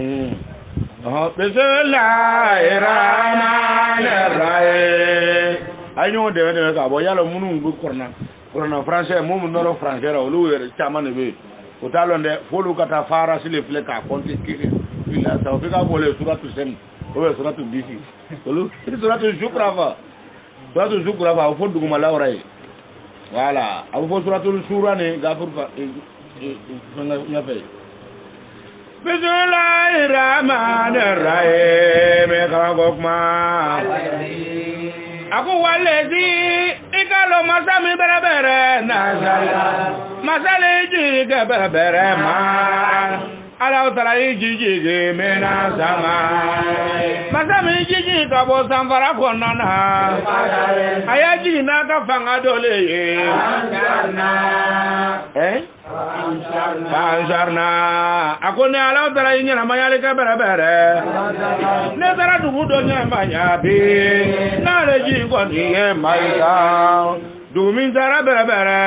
Bismillahirrahmanirrahim. Ayo de ka bo yalo munu ngu korna français mum noro français ra lu wer chamane be o talonde folu kata fara sile fle ka konti kiki ila sa fi ka bole suratu sen o be suratu disi lu suratu shukrava o fo duguma lawray voilà abu fo suratu sura ne gafur fa nga fay Bismillahirrahmanirrahim. Kagokma. Aku walezi ikalo masami berebere nazala. Masale jige berebere ma. Ala utara jige mena sama. Masami jige kabo samfara konana. Ayaji na kafanga dole. Ansarna akone ala utara inyana mayale ka berebere. Ne tara dugu do nyamba nyabi. Na leji ko niye maika. Dumin tara berebere.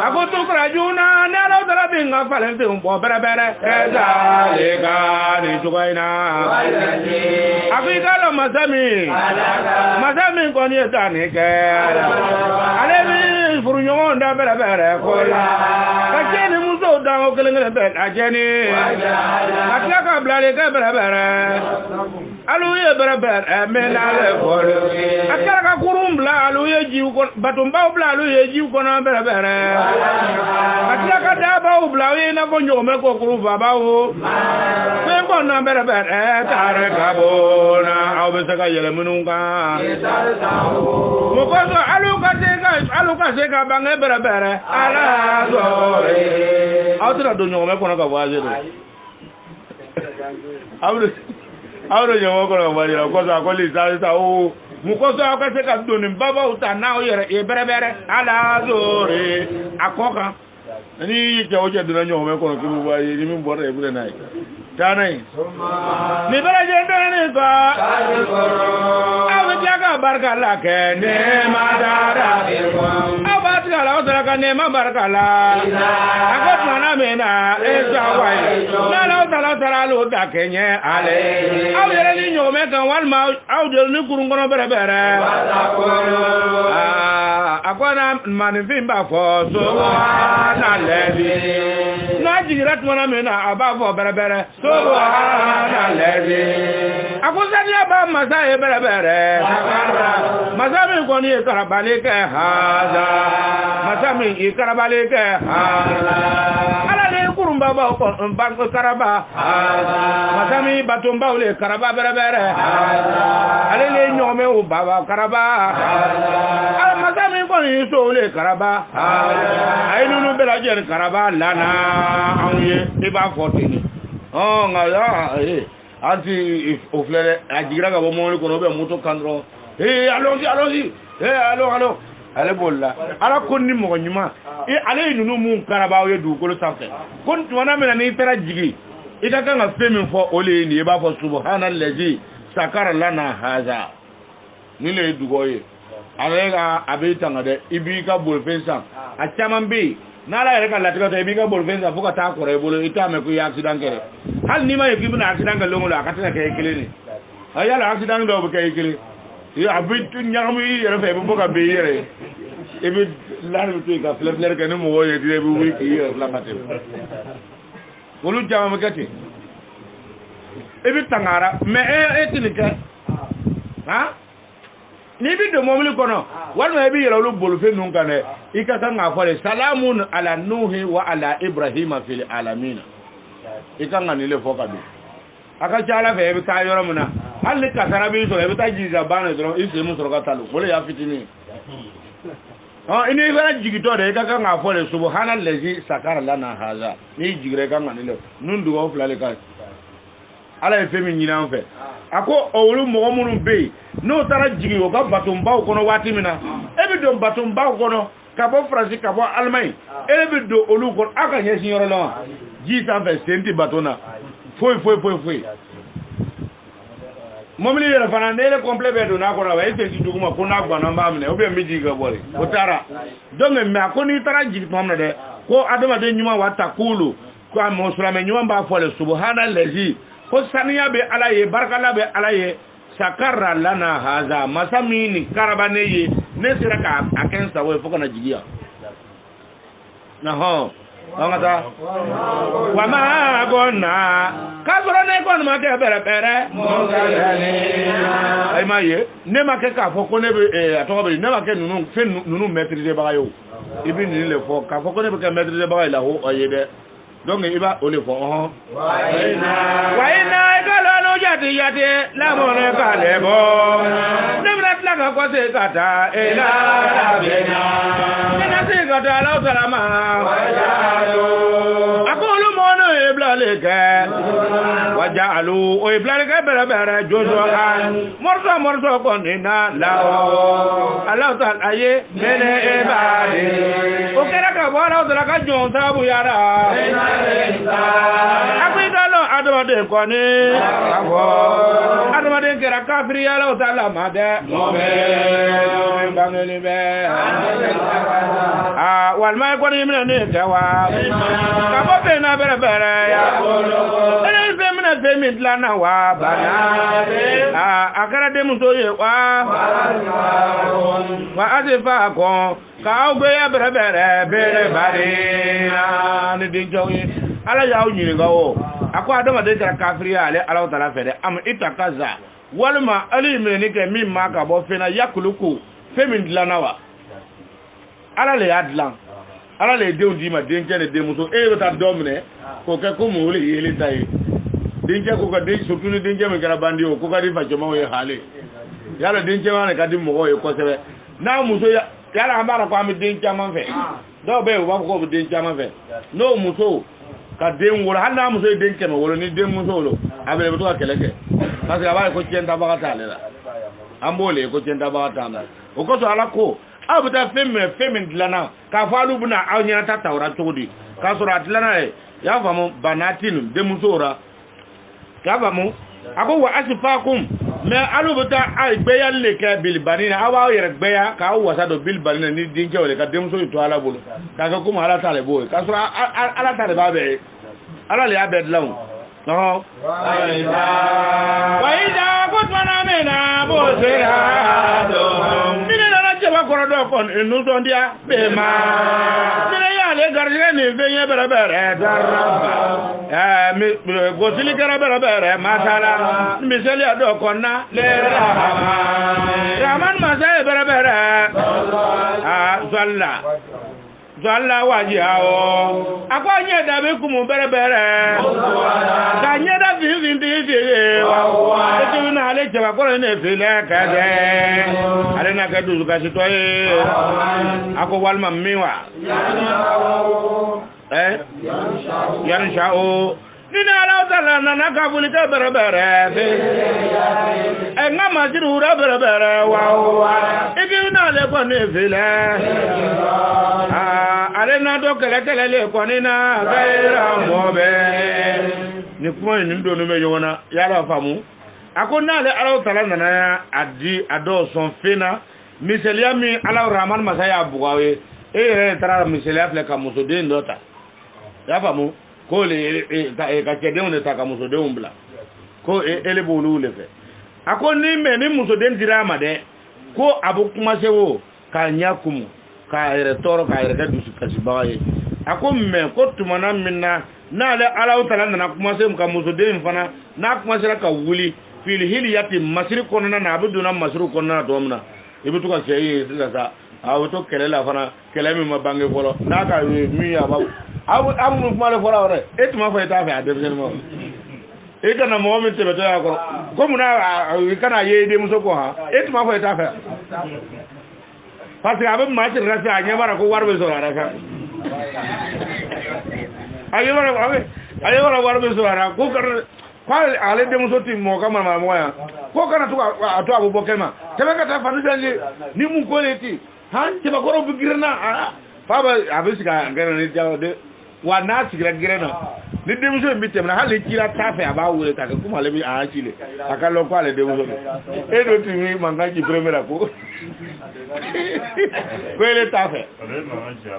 Ako tu krajuna ne ala utara binga falente umpo berebere. Eza leka ni chukaina. Ako ikalo masami ko niye tanike. Alebi furunyon da berebere kola. Kajeni muso dango kelengele bet ajeni. Atlaka blale ke berebere. Aluye berebere menale kol. Atlaka kurumbla aluye jiu kon batumba bla aluye jiu kon berebere. Atlaka daba ubla we na konjo me ko kuruva bawo. Sembo na berebere tare kabona au besaka yele mununga. Mokoso aluka seka bange berebere ala zo. Autra do nyome kono ka waje do. Awro nyome kono waje ko sa ko li sa o mukoso akase ka do ni baba utana o yere e berebere ala zore akoka ni yike o je do nyome kono ki bu waje ni mi bore e bure nai tanai ni baraje ndani ko awu jaga barka la ke ne madara la otra kane ma barkala akot mana mena esa wai na la otra lo da kenye ale aw yere ni nyome kan wal ma aw de ni kurungono berebere akona manifimba fo subhanallahi na jirat mana mena aba fo berebere subhanallahi akusani aba masa e berebere masa mi ko ni karabale ke haza masami ikarabale ke ala le kurumba ba ko banko karaba masami batumba ule karaba berebere ala le nyome u baba karaba ala masami ko ni so ule karaba ay nunu bela jer karaba lana awye iba fotini ngala anti oflere ajigra ga bo mo ko no be moto kandro allons-y allons ale bolla ala konni mo nyuma ale nunu mun karaba ye du ko sanfɛ kon tuma mena ni tara jigi ita kan ka fɛn min fɔ ole ni ba fɔ subhanallazi sakara lana haza ni le dugo ye ale ka abe tanga de ibi ka bolfen san a caman be n'ala yɛrɛ ka latigɛ tɛ ibi ka bolfen san fo ka taa kɔrɔ i bolo i t'a mɛn ko i ye accident kɛ hali ni ma ye k'i bɛna accident kɛ longo la a ka tɛ ka kɛ i kelen de yala accident dɔw bɛ kɛ i kelen a bɛ ɲagamu i yɛrɛ fɛ i bɛ bɔ ka ben i yɛrɛ i bɛ laari bɛ to yen ka filɛ kɛ ni mɔgɔw ye i bɛ wuli k'i yɛrɛ fila ka tɛmɛ olu caman bɛ kɛ ten i bɛ tangara mɛ e tɛ nin kɛ n'i bɛ don mɔbili kɔnɔ walima i bɛ yɛlɛ olu bolifɛn ninnu kan dɛ i ka kan k'a fɔ de salamun ala nuhi wa ala ibrahima fil alamina i kan ka nin de fɔ ka don a ka ca ala fɛ i bɛ taa yɔrɔ min na hali ni kasara b'i sɔrɔ i bɛ taa jigin ka ban dɔrɔn i sen min sɔrɔ ka taa o de y'a fitinin i n'i fana jigitɔ de i ka kan k'a fɔ de subhanallazi sakara lana haza n'i jigira i kan ka nin de nun dugawu fila de ka ala ye fɛn min ɲini an fɛ a ko olu mɔgɔ minnu bɛ yen n'o taara jigin o ka batonbaw kɔnɔ waati min na e bɛ don batonbaw kɔnɔ ka bɔ faransi ka bɔ alimani e bɛ don olu kɔnɔ aw ka ɲɛsin yɔrɔ la wa ji sanfɛ sen tɛ baton na foyi mobili yɛrɛ fana ne yɛrɛ complet bɛɛ don n'a kɔnɔ wa e sen ti duguma ko n'a ganna n b'a minɛ ou bien n bɛ jigin ka bɔ de o taara donc mais a ko n'i taara jigin tuma min na dɛ ko adamaden ɲuman wa takulu kwa musulame nyuman ba fole subhanallazi ko saniya be alaye barkala be alaye sakarra lana haza masamini karabane ye ne sira ka aken sawo fo kana jigiya na ho ngata wa ma gonna kasoro ne kon ma ke bere bere mo galani ay maye ne ma ke ka fo ko ne be ato be ne ma ke nunu maîtriser ba yo ibi ni le fo ka fo ko ne be ka maîtriser ba la ho oyede donc iba o le fo wa ina galo no jati la mo ne ka le bo ne bra tla ka ko se kata ila bena ne se kata la salama akolu mo no ebla le ka wajalu o ebla le ka bere bere jojo an morso ko ni na la o Allah ta aye mene ebade o kera ka bo la o la ka jon sabu yara akwidalo adamade ko ni abo adamade kera kafiri yala o tala made mobe bangeli be wal ma ko ni mene gawa ka bo be na bere bere ya ele be mene be mi lana wa bana akara de muso ye wa azifa ko ka ogbe ya bere bere bari ni de joyi ala yawo nyini gawo akwa adama de kara kafiri ale ala taala fede am itakaza walma ali meni ke mi maka bo fena yakuluku femin dilanawa ala le adlan ala le de undi ma denje ne de muso e beta domne ko ke ko mo le yele tay denje ko ka de surtout ni denje me kara bandi o ko ka di fa joma we hale yala denje ma ne ka di mo ko sebe na muso yala amara ko am denje man fe do be wa ko denje man fe no muso ka den wala handa muso den kema wala ni den muso lo abele beto keleke parce que aba ko tienta bagata la ambole ko tienta bagata na o ko so ala ko abuta femin dilana ka falu buna awnya ta tawra todi ka so ratlana e ya famu banatin den muso ra ka famu ako wa asfakum me alubuta ay beyan le ka bil banina awa yere beya ka wasa do bil banina ni dinje wala ka dem so to ala bulu ka ko kuma ala tale boy ka sura ala tale babe ala le abed law no wa ida ko mana mena bo sera do mine na jaba ko do kon nu do ndia be ma mine ya le garje ni be ye bere bere daraba mi gosili gara bere bere masala misali ado konna le rahman masay bere bere zalla waji hawo akwa nye da be kumu bere bere ka nye da vivin di wa etu na ale jaba ko ne file kade ale na ka du ka sitoye ako walma miwa yanshao nina ala tala na ka buli ka bere bere nga majiru ra bere bere wa igi na le ko ne file ale na do kele le ko ni na gaira mobe ni kuma ni ndo no me yona yara famu akona le ala tala na adi ado son fena miselia mi ala rahman masaya bugawe tara miselia fle ka muso de ndota ya famu ko le ka kede on ta ka muso de umbla ko ele bolu le fe akoni me ni muso de ndirama de ko abu kuma sewo ka nyakumu ka ere toro ka ere ka dusu kasi baye akom me ko tumana minna na le ala utala na kuma se ka muso de mfana na kuma se ka wuli fil hiliyati masri konna na abuduna masru konna domna ibutu ka sey sasa awto kelela fana kelemi ma bangi folo na ka mi ya ba abu kuma le folo ore etuma fa eta fa adebsen mo eka na mo mi tebe to ya ko muna kana ye de muso ko ha etuma fa eta fa parce que abin matin rasa a nyamara ko warbe so rasa ayewara warbe so rasa ko kar kwal ale de muso ti mo kama ma moya ko kana to abu bokema tebe ka ta fanu janje ni mun ko leti han te ba goro bugirna baba abisika ngana ni jawo de wa na sigira girena ni de muso mi temna hali kila tafe aba wure ta kuma le bi a chile akalo ko ale de muso e do ti mi mangaji premier ko kwele tafe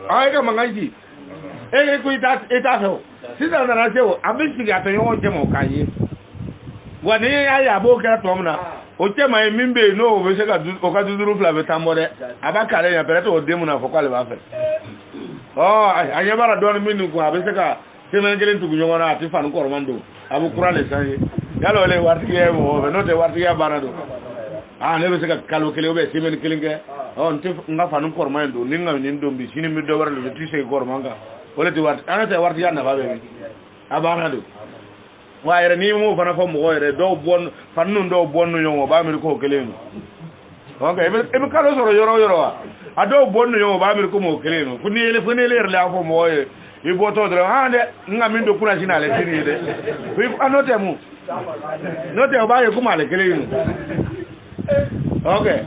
ay ka mangaji e ku ita so sisa na se o abisi ga to yo je mo kaye wani aya bo ka to mna o che ma mimbe no o be se ka o ka duduru flave tamore abakale ya pere to demu na fokale ba fe oh anya bara don minu ko abise ka semen gelen tugu nyongona ati fan ko romando abu kurale sai yalo le wartige mo be no te wartige barado ne be se ka kalo kele be semen kelinge on te nga fan ko romando ninga nin dombi sini mi do war le ti se ko romanga wala ti wat ana te wartige na ba be abanado waayere ni mo fana fo mo yere do bon fannu do bonnu yo ba mi ko kelenu okay e kalo soro yoro wa ado bonnu yo ba mi ko mo kelenu funi le la fo mo ye i boto dro hande ngami ndo kuna sina le tini de wi anote mu note ba ye kuma le kelenu okay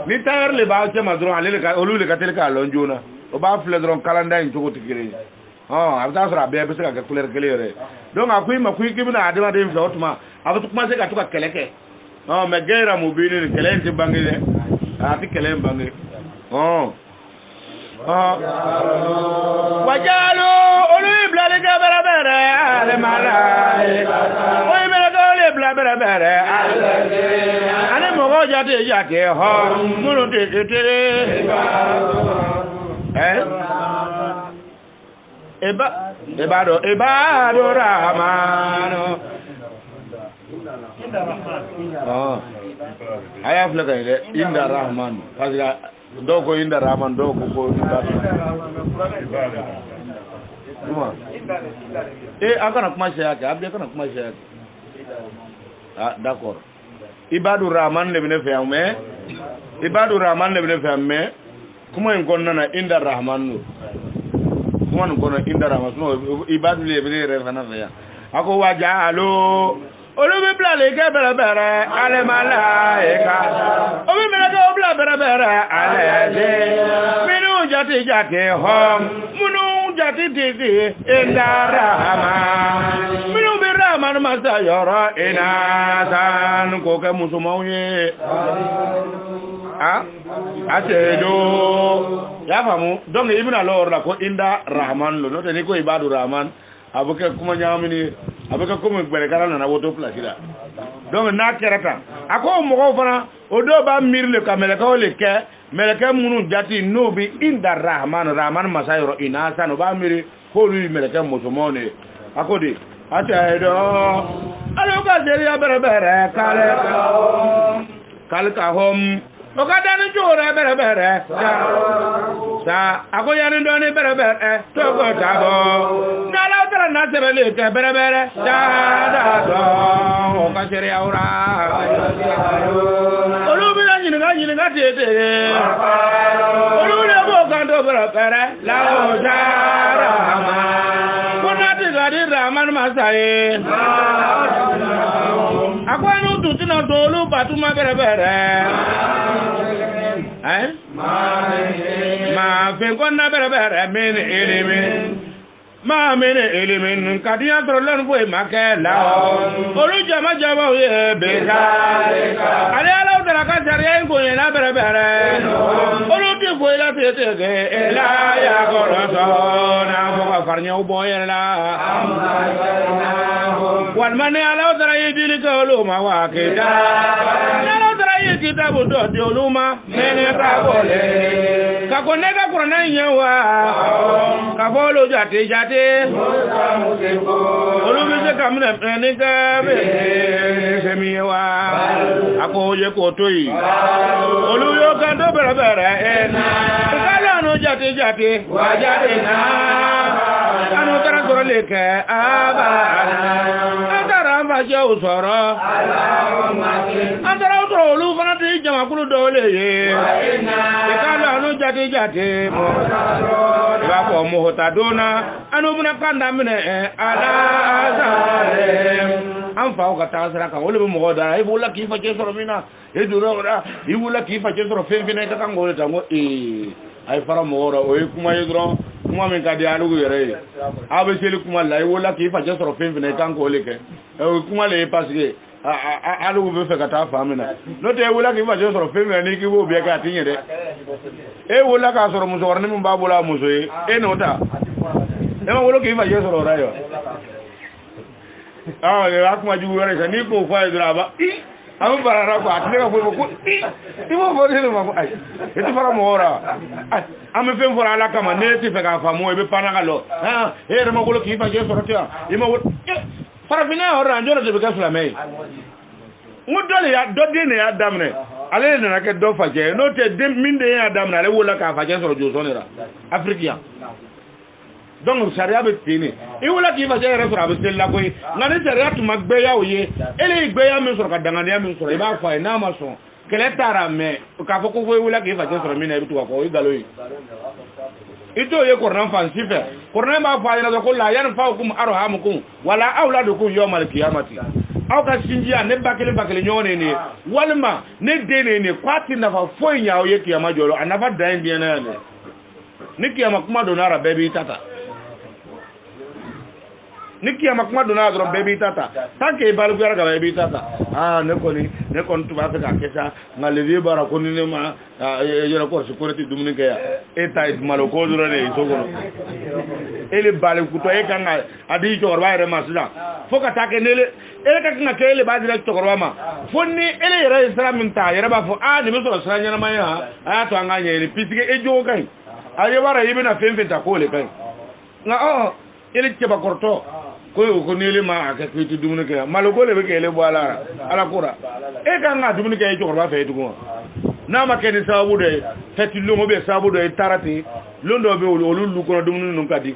ni tayar le ba che madro ale ka olu le ka tel ka lonjona o ba fle dro kalanda in to ko tikire abta sura be bisa ka couleur gelere donc akui ma kui kibina adama de mfa otuma abatu kuma se ka tuka keleke me gera mu bini kelen ti bangile ati kelen bangi wajalu olu blale ga berabere ale malai oy mele go le blabere ane mo go jate ho munu te Ibadu Rahmanu. Aya flaga ile Inda Rahman. Pasga doko Inda Rahman doko ko Ibadu. Akana kuma shayake, abde akana kuma shayake. D'accord. Ibadu Rahman le bine ferme. Ibadu Rahman le bine ferme. Kuma ngonna na Inda Rahmanu. One kono indara masno ibadu le bele refana ya ako wajalo olubi blale ke bere ale malaika obi mele ko bere ale de minu jati hom munu jati titi indara ma minu bi rahman masa yoro inasan ko ke musumawye atedo ya famu donc ibina lor la ko inda rahman lo no te ni ko ibadu rahman abuke kuma nyamini abuke kuma gbere kala na woto plasida donc na kerata ako mo ko fana o do ba mirle ka meleka o le ke meleka munu jati no bi inda rahman masayro inasa no ba miri ko lu meleka mosomone akodi atedo alo ka seria bere kale ka hom okada ni jora bere sa akoya ni doni bere to ko tabo na la otra na se bele ke bere da do o ka sere aura olu bi na nyini ga tete olu le bo ka do bere la o jara ma kuna ti ga di rahman masai akwanu tutina do olu batuma bere ma fe konna bere min elimin kadiya trolon boy makela olu jama ye beka ale ala dara ka jare ko na bere olu ti boy la tete ge ela ya goroso na ko farnya boy la wan mane ala dara yidi ko lu ma wa ke kitabu do ti oluma mene kabole kakoneka kurana nyewa kabolo jate olubise kamne mene kabe semiwa akoje kotoi oluyo kando bere kala no jate wajate na anu tara koroleke antara mbaje usoro antara olu fana ti jama kulu dole ye kala no jate mo ba ko mo hota dona anu buna kanda mine ala azale am fa ko ta sara ka wole mo goda e bula ki fa ke soro mina e duro ora e bula ki fa ke soro fene ka ngole tango ay fara mo ora o kuma yedro kuma men ka di alu yere abe seli kuma la e wala ki fa ke soro fene ka ngole ke kuma le parce que alu be fe ka ta famina no te wala ki fa je soro fene ni ki bo be ka tinye de e wala ka soro muso warni mun babula muso e no ta ma wolo ki fa je soro rayo ah le akuma ju wore sa ni ko fa dra ba amu barara ko atne ko ko mo fo ni ma ay e ti fara mo ora am fe fora ala kama ne ti fe ka fa mo e be pana galo ah e re ma wolo ki fa je soro tia e ma wolo fara fina ora njora de be ka sula mai ngudole ya dodi ne ya damne ale ne na ke do fa je no te dem minde ya damne ale wola ka fa je soro jo sonera africain donc sharia be tini e wala ki fa je refra be sella koy ngani sharia tu magbe ya oye ele igbe ya mi soro ka dangane ya mi soro e ba fa e na ma so kele tara me ka fo ko wala ki fa je soro mi na bitu ko e galo yi ito ye kornan fan sife kornan ba fa ina ko la yan fa hukum arhamukum wala auladukum yawmal qiyamati aw ka sinjiya ne bakele nyone ne walma ne dene ne kwati na fa foy nyaaw ye kiyama jolo anafa dan bien na ne ni kiyama kuma donara baby tata niki ama kuma dona agro baby tata tanke balu gara ga baby tata ah ne kon tuba ka kesa ngalevi bara koni ne ma yera ko security dumni ke ya eta malo ko dura ne sogoro ele balu kuto e kanga adi to orba re masida foka take nele ele ka kanga kele ba dira to orba ma fonni ele yera islam ta yera ba fo ah ni mi so sanya na ma ya aya to anga nyele pisike e jo kai aye bara yibe na femfe ta ko le kai nga oh ele ke ba korto ko nele ma aka kiti dumuni ke malo ko le be ke le boala ala kura e ka nga dumuni ke jor ba fe dugo na ma ke ni sabu de feti lo mo be sabu de tarati londo be olulu ko dumuni nun kadi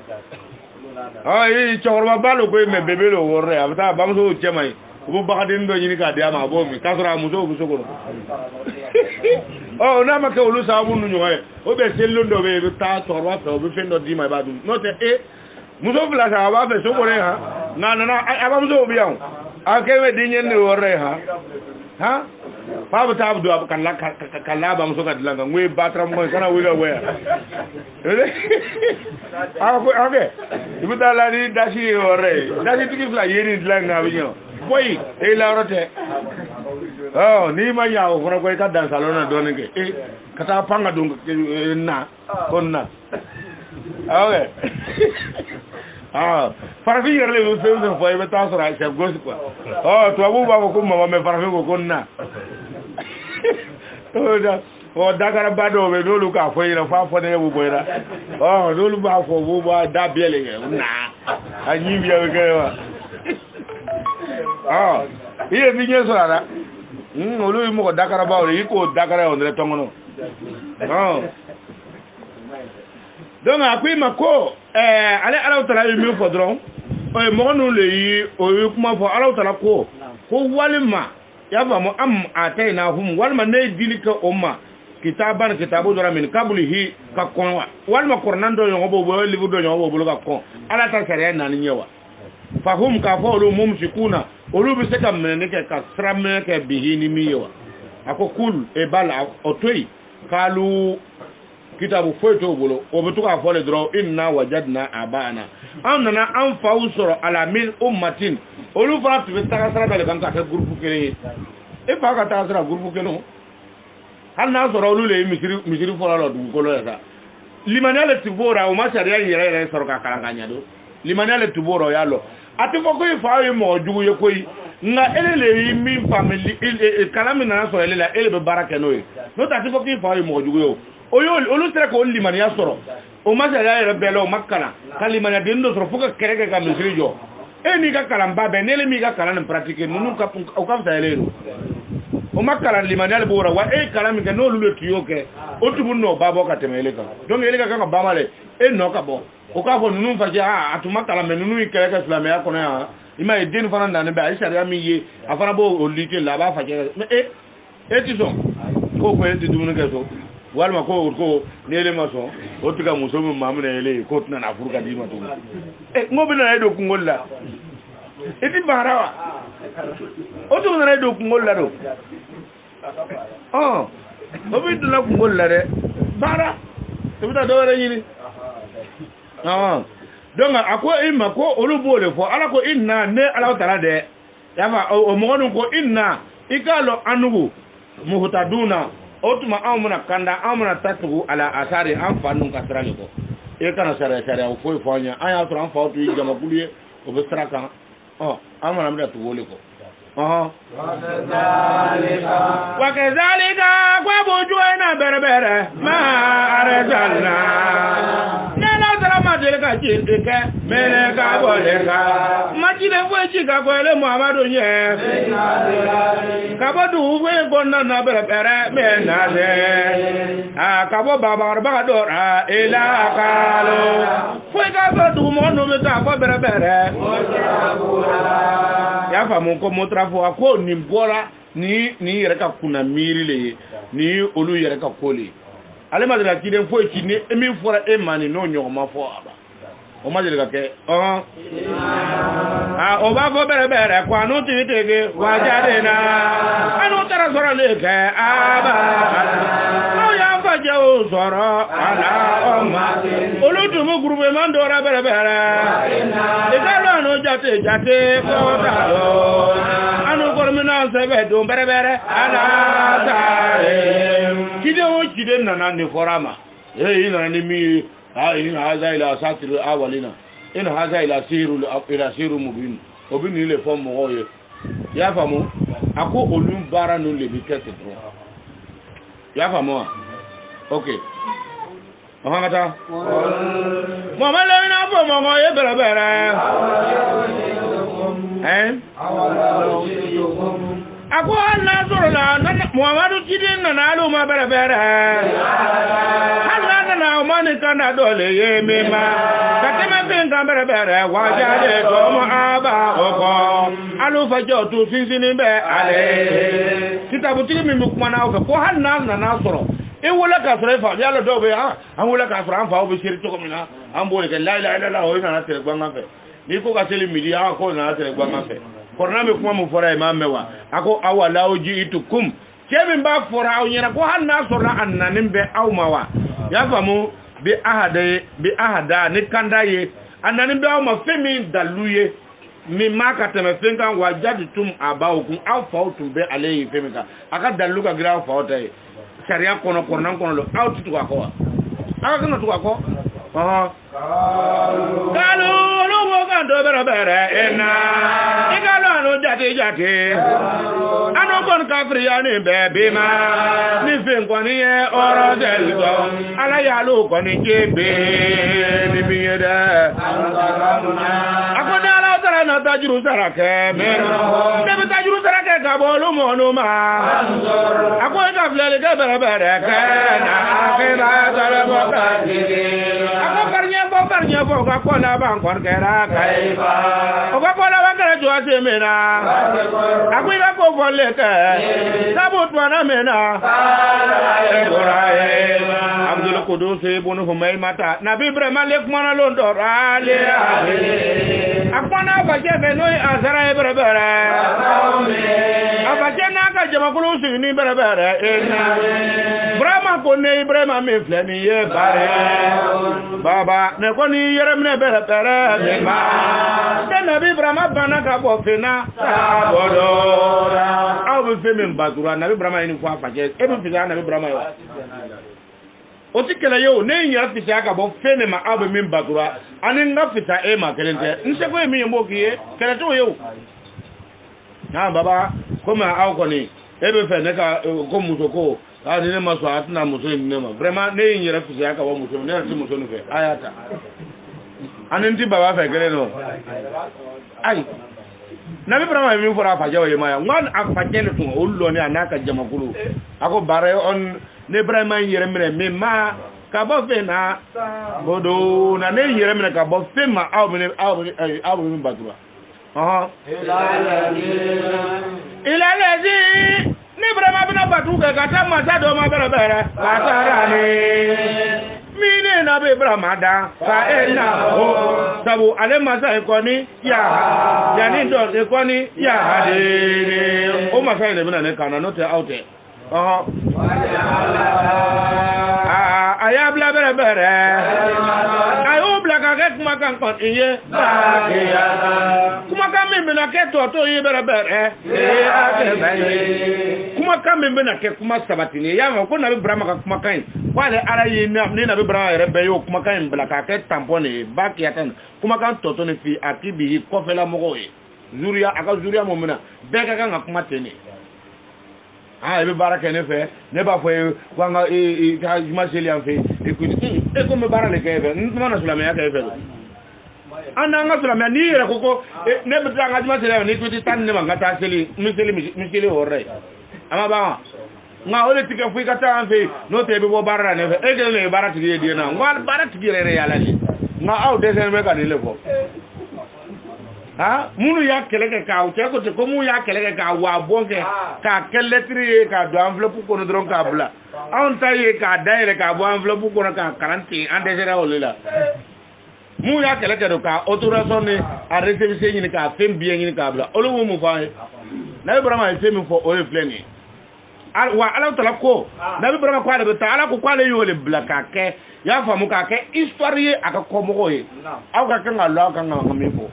ay jor ba balo ko me bebe lo worre abata bam so chemai bu bakadin do nyini ka dia ma bo mi kasura muso bu sokoro oh na ma ke olu sabu nu nyoy o be sel londo be ta jor ba fe o be fendo di ma ba dum no te muso fila sa ba fe sokore ha na aba muso bi yaw akewe dinyen ni wore ha pa ba ta abdu kala ba muso ka dilanga ngwe batra mo kana wila we okay ibu dala ni dashi wore dashi tiki fila yeni dilanga bi yo boy e la rote oh ni ma yaw fona ko ka dan salona donenge kata panga dung na konna okay ah farafi yerle lu fem fo e beta sora chef gosi quoi oh to abu ba ko mama me farafi ko konna oh da o dagara bado be do lu ka fo ira fa fo ne bu boyra oh do lu ba fo bu ba da biele na anyi biya ke wa ah iye bi nye sora da olu mo ko dagara ba o yi ko dagara on le tongono oh donc akui mako ale ala tala mi fo dron o mo no le yi o kuma fo ala tala ko walima ya ba mo am ataina hum walima ne dilika umma kitaban kitabu dora min qablihi ka kon walima qornando yo bo bo libu do yo bo ka kon ala ta sare na ni nyewa fa hum ka fo lu mumsikuna olu bi se kam ne ke ka sramme ke bihini miwa ako kul e bala o toy kalu kitabu foto bolo o betu ka fole dro inna wajadna abana annana an fausoro ala min ummatin olu fa tu ta sara bele kan ka groupe kele e fa ka ta sara groupe kele hal na soro olu le misiri fola lo du ko lo ya limanale tibora o ma sharia yere soro ka kala kanya do limanale tibora ya lo ati fo ko fa yi mo jugu ye koyi nga ele yi mi family kalami na so ele la ele be baraka no yi no ta ti fo ko fa yi mo jugu yo oyo olu tere ko limani ya soro o ma ja ya rebelo makala kalimani dendo soro fuka kereke ka misiri jo ni ka kalamba be ne le mi ka kala na pratique nunu ka o ka fa ele o makala limani ale bora wa kalami ka no lu tiyo ke o tubu no babo ka temele ka donc ele ka ka ba male no ka bo o ka fo nunu fa ja atuma kala me nunu kereke islam ya kono ya ima e den fana na ne ba sharia mi ye afana bo o lite la ba fa je ti so ko ko e ti dumunu ke so walma ko nele maso o tuka muso mu mamuna ele ko tuna na furuka di mato ngobi na do kungolla eti barawa o tu na do kungolla do obi tuna kungolla de bara tebita do re yini donc ako imma ko olubole fo ala ko inna ne ala tala de yafa o mo ko inna ikalo anugo muhtaduna otuma amuna kanda amuna tatugu ala asari am fanu kasrani ko e kana sare o foi fanya aya to an fa to yi jama kuluye o be sara kan amana mda to wole ko wakazalika kwa bujuena berbere ma arsalna nela salama delika jindike meleka boleka majine fwechi ka kwele muhammadu nye kabodu we gonna na berbere menale akabo baba dora ila kalo fwe ka bodu monu meta ko berbere ya famu ko motrafo ako nimbora ni yere ka kuna miri le ni olu yere ka kole ale ma dira kiden fo ti ni emi fora e mani no nyo ma fo aba o ma dira ke o ba fo bere kwa no ti tege wa jade na anu tara sora le ke aba o ya fa je o sora ala o ma olu tu mu groupe man do ra bere e ka lo no jate ko ta lo anu kormina sebe do bere ala ta kide nana ne forama ina ni mi ina haza ila satiru awalina ina haza ila siru mubin obin ni le fom mo ye ya famu ako olum bara no le bikete tro ya famu okay ohangata mo male na fo mo ye bere ako Allah zurla Muhammadu kidin na alu ma bere Allah na mani kana dole ye mema katema pinga bere wajade to mo aba oko alu fajo tu sinsini be ale kitabu tiri mi kuma na ko hanna na soro e wala ka sore fa yalla do be an wala ka sore an fa obi shiri to ko mina an bo ke la ilaha illallah o ina na tere gwanga fe ni ko ka tele media ko na tere gwanga fe korna me kuma mu fora imam mewa ako awala oji itukum kemi ba fora o nyina ko hanna sora annanin be awmawa ya famu bi ahada ni kandaye annanin be awma femi daluye mi maka teme fenka wa jadi tum abawku aw fawtum be alayhi femika aka daluka gra fawtay sharia kono kornan kono lo aw tutu ko aka kono tutu ko kalu lo wo kan do bere ena igalo anu jate anu kon kafri ani be ma ni fen kon ye oro delgo ala ya lo kon jebe ni biyeda akoda ala tara na tajuru sarake me be tajuru sarake ka bolu monu ma akoda ka flele ke bere kana ke ba tara bo ka Barnya bo ka kola ban kon kera kaiba o ka kola ban kera jo ase mena akui ka ko volle ka sabu twana mena Ibrahim Abdul Qudus ibn Humaymata Nabi Ibrahim lek mana londo ale akwana ba je be no azara berbere abaje na ka jama kulu sini berbere Ibrahim ko ne Ibrahim me fleni ye bare baba ne ko ni yeremne berbere me ma Nabi Ibrahim bana ka bo fina sabodo awu fe me badura Nabi Ibrahim ni ko afaje e bi fina Nabi Ibrahim yo o ti kele yo ne nya fisa ka bo fe me ma awu me badura ani nga fita e ma kelente nse ko mi yembo kiye kele to yo na baba ko ma awu ko ni e be fe ne ka ko musoko ani ne ma so atna muso ni ne ma vraiment ne nya fisa ka bo muso ne ti muso ni fe ayata aninti baba fe kele no ai Nabi Ibrahim mi fora faje o yema ngan afaje le tun ollo ni anaka jamakulu ako bare on ne Ibrahim yere mire me ma ka bo fe na bodo na ne yere mire ka bo fe ma awu mi badura ila lazi ne Ibrahim bina batu ka ta ma sa do ma bere ka tarani mine na be bramada fa ena o sabu ale masa ekoni ya yani do ekoni ya hade o masa ile bina ne kana no te out aya bla bere ayo bla ka ke kuma kan kon iye ba ke ya kuma ka me na ke to ye bere e ake ba kuma kuma kan min bena ke kuma sabatini ya ma ko nabi Ibrahim ka kuma kan wale ara yi ni nabi Ibrahim rebe yo kuma kan bla ka ke tampone ba ki atan kuma kan toto ne fi akibi ko fela mo yi zuriya aka zuriya mo mena be ka kan kuma tene ah ebe baraka ne fe ne ba fo ko nga ka ma seli an fe e ko me bara le ke be ntuma na sulame ya ke fe ana nga sulame ni re ko ne be tanga ma seli ni tuti tan ne ma ta seli mi seli horre ama ba nga ole tike fu ka ta an fe no te be bo bara ne fe e ke ne bara tigi di na nga bara tigi re ya la ni nga aw de sen me ka ni le ko ha munu ya keleke ka o te ko mu ya keleke ka wa bonke ka kelletri ka do enveloppe ko no dron ka bla on taye ka daire ka bo enveloppe ko ka 40 en désert o la mu ya keleke do ka autorisation ni a réception ni ka fem bien ni ka bla o lo mu fa na Ibrahim e femi fo o le fleni wa ala tala ko na Ibrahim ko ala ta ala ko ala yo le bla ka ke ya fa mu ka ke histoire aka ko mo ko e aw ka kan Allah kan ma mi fo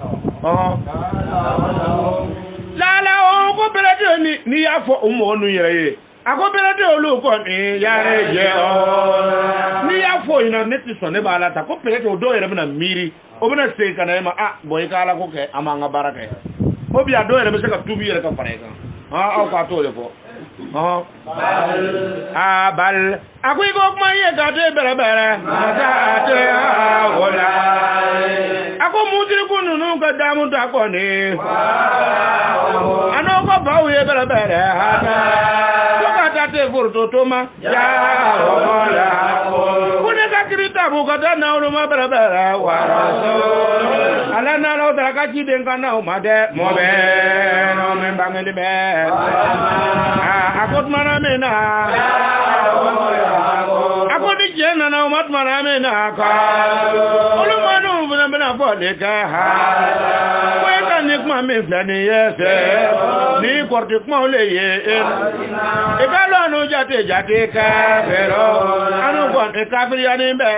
lala o ko belade ni ya fo o mo nu yere ye ako belade olu ko ni ya re je o ni ya fo ina neti so ne bala ta ko belade o do yere na miri o bena se kana ma boy kala ko ke amanga baraka o bi ado yere be se ka tubi yere ka fare kan aw ka to le fo bal ako ko ma ye ga de bere ta te wala ako mudiri kunu nu ka damu ta ko ni ano ko bawo ye bere hata ko ka ta te furto to ma ya wala kune ka kirita bu ka da na no ma bere wa rasul ala na lo da ka ji den kana o ma de mo be no men bangeli be akot mana mena akot jena na umat mana mena ka olu manu bena fode ka ha we kan nik ma me flani yese ni korti ko le ye e ka lo anu jate ka pero anu ko e ka firi ani be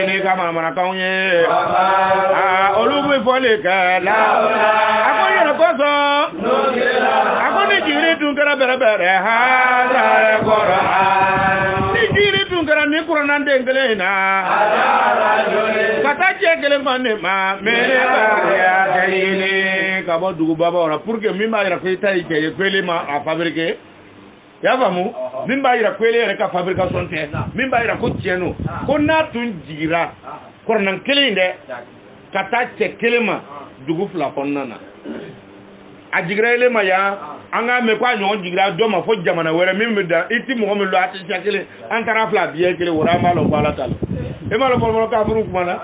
ni ka mama ka unye olu bu fole ka la akot yero ko so jiri tunkara bere ha la Qur'an ni jiri tunkara ni Qur'an dengele na kata jegele manne ma mere ba ya dele ka bo dugu baba ora pour que mimba ira ko tay ke kwele ma a fabriquer ya famu mimba ira kwele re ka fabrication te mimba ira ko tieno ko na tun jira Qur'an kele inde kata jegele ma dugu fla konnana a jigira ile ma ya anga me kwa nyon jigira do ma fo jamana were mi da iti mo mi lo ati chakele antara fla biye kele wora ma lo bala tal e ma lo mo ka furu kuma na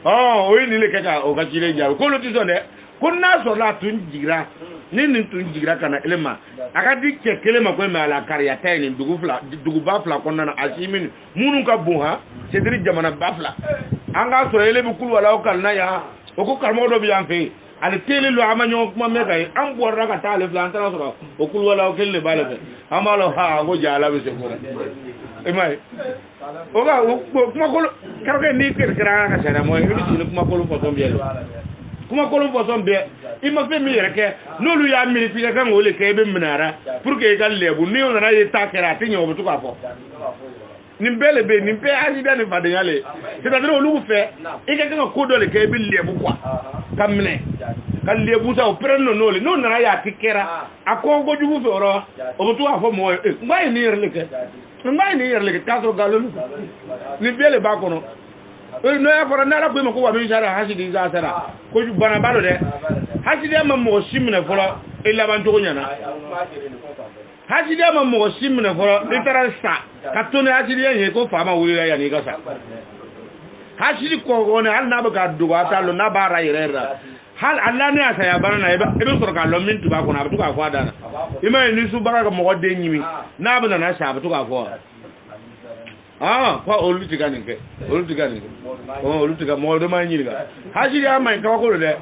o ni le kaka o ka chile ja ko lo ti so de ko na so la tun jigira ni tun jigira kana ile ma aka di chekele ma ko me ala kariya tay ni dugu ba fla ko na asimin munu ka bu ha cedri jamana ba fla anga so ile bu kul wala o kal na ya o ko kalmo do bi an fe ale tele lo amanyo kuma me kai am borra ka tale flantara so o kul wala o kelle bale fe amalo ha go jala be se ko e mai o ga kuma ko karke ni kira ka sera mo e bi kuma ko lo foton bielo kuma ko lo foton be ima fe mi reke no lu ya mi fi ka ngole ke be minara pour que ka lebu ni on na ye takera tinyo bo to ka fo nimbele be nimpe azida ni fadengale c'est-à-dire olu fait e ka ko dole ke bi lebu quoi kamne kan lebu sa o prenne no le no na ya tikera ako go jugu fe oro o butu afo mo ngai ni yerle ke kaso galolu ni bele ba kono no ya fora na la ko mo ko wa mi jara hasidi za sara ko ju bana balo de hasidi ma mo simne folo illa ban to nyana hasidi ma mo simne folo literal sa katone hasidi ye ko fama wuri ya ni gasa hasidi ko woni hal na ba duwa ta lo na bara yirera hal Allah ne asa ya barana e be soro ka lo min tuba ko na tu ka ko adana ima ni su baraka mo de nyimi na ba na sha ba tu ka ko ko olu tigani ke olu tiga mo do ma nyiri ga hasidi ama ka ko de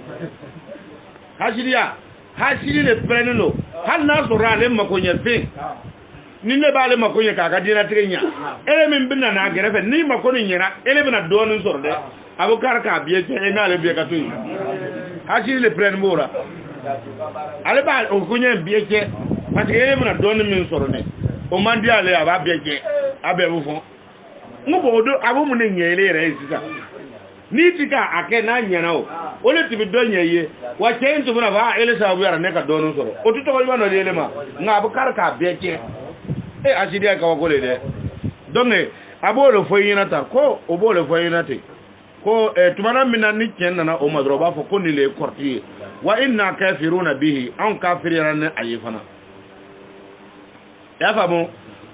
hasidi le prenelo hal na so ra le mako nyefin ni ne ba le mako nya ka dina tigenya ele min binna na gerefe ni mako ni nyira ele bina do no so de abukar ka biye te na le biye ka tu hasidi le pren mora ale ba o kunya bieke parce que ele mena don min soro ne o mandi ale aba bieke abe bu fon ngubo do abu mu ne nyele re sisa ni tika ake na nyana o le tibi do nyeye wa chen tu na ba ele sa bu yara ne ka don soro o tu to ko no ele ma nga bu kar ka bieke e asidi ka wa ko le de donne abo le foyina ta ko o bo le foyina te ko tumana minna ni ken na o madro ba fo ko ni le korti wa inna kafiruna bihi an kafirina ayifana ya famu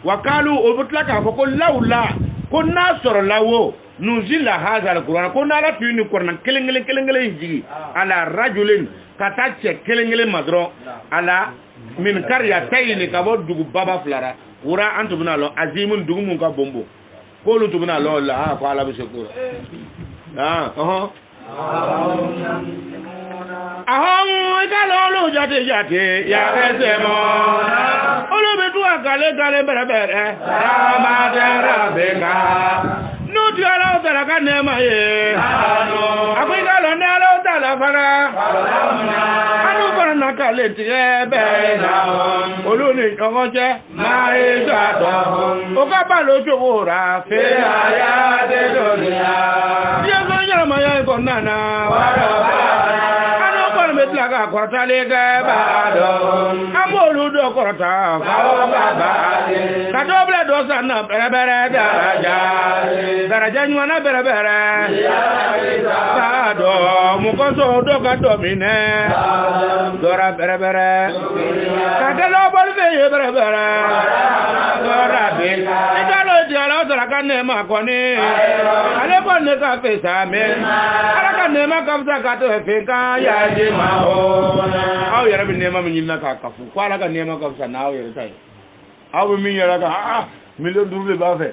wa qalu ubutlaka ko laula ko nasoro lawo nuzila hadha alquran ko na la tuni qur'an kelengele jigi ala rajulin katache kelengele madro ala min qaryatayn ka bo dugu baba flara wura antubuna lo azimun dugu mun ka bombo ko lu tubuna lo la ko ala bi sekura ahon galolo jate ya resemo olobetu agale bere ramadara bega no diara dara kanema ye akwai galo ne alo dala fara anu fara na kale tiebe oluni ogoje mai jado o ka ba lo jowora fe aya de dunia ye go nyama ya ko nana metlaga kortale ga baado amolu do korta ka doble do sana bere daraja nywana bere baado mukoso do ka domine dora bere ka delo bol be bere dora be idalo dialo dara kanne ma koni ale bonne ka pesa me ala kanne ma kamsa ka to fe ka ya je aw yara bi nema mi nyina ka kafu ko ala ka nema ka sa naw yara tay aw mi yara ka million double ba fe